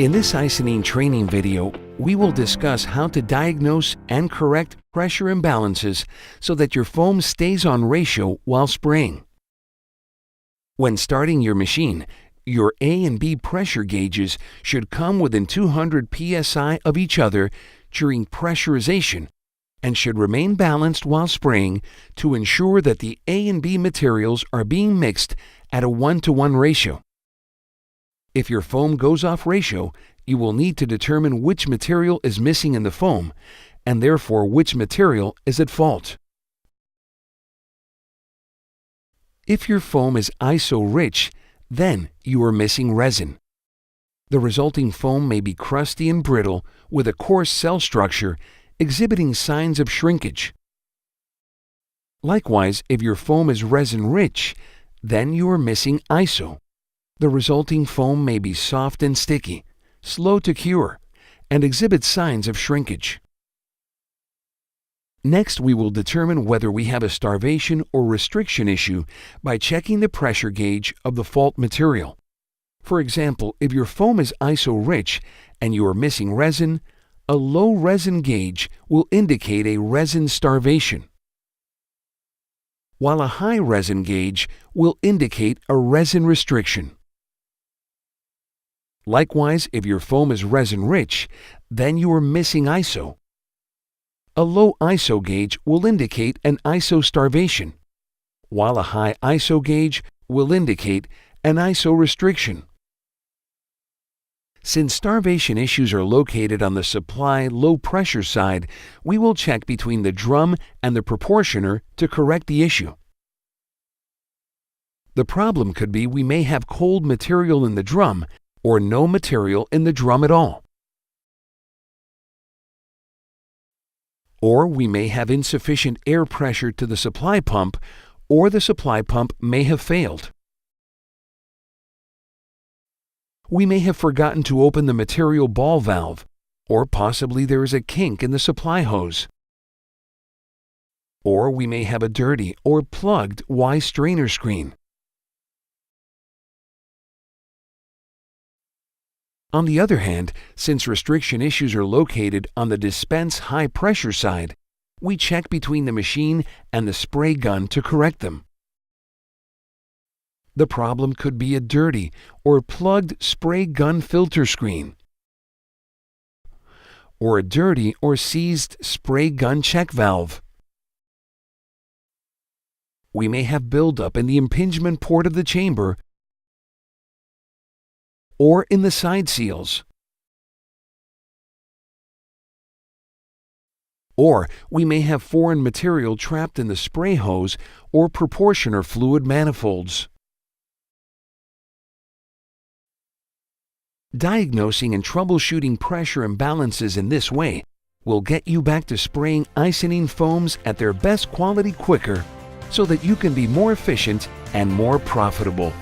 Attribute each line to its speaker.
Speaker 1: In this Isonine training video, we will discuss how to diagnose and correct pressure imbalances so that your foam stays on ratio while spraying. When starting your machine, your A and B pressure gauges should come within 200 psi of each other during pressurization and should remain balanced while spraying to ensure that the A and B materials are being mixed at a 1-to-1 ratio. If your foam goes off ratio, you will need to determine which material is missing in the foam, and therefore which material is at fault. If your foam is iso-rich, then you are missing resin. The resulting foam may be crusty and brittle with a coarse cell structure exhibiting signs of shrinkage. Likewise, if your foam is resin-rich, then you are missing iso. The resulting foam may be soft and sticky, slow to cure, and exhibit signs of shrinkage. Next, we will determine whether we have a starvation or restriction issue by checking the pressure gauge of the fault material. For example, if your foam is iso-rich and you are missing resin, a low resin gauge will indicate a resin starvation, while a high resin gauge will indicate a resin restriction. Likewise, if your foam is resin-rich, then you are missing iso. A low iso gauge will indicate an iso starvation, while a high iso gauge will indicate an iso restriction. Since starvation issues are located on the supply low pressure side, we will check between the drum and the proportioner to correct the issue. The problem could be we may have cold material in the drum or no material in the drum at all. Or we may have insufficient air pressure to the supply pump, or the supply pump may have failed. We may have forgotten to open the material ball valve, or possibly there is a kink in the supply hose. Or we may have a dirty or plugged Y strainer screen. On the other hand, since restriction issues are located on the dispense high pressure side, we check between the machine and the spray gun to correct them. The problem could be a dirty or plugged spray gun filter screen, or a dirty or seized spray gun check valve. We may have buildup in the impingement port of the chamber or in the side seals. Or we may have foreign material trapped in the spray hose or proportioner fluid manifolds. Diagnosing and troubleshooting pressure imbalances in this way will get you back to spraying Isonine foams at their best quality quicker so that you can be more efficient and more profitable.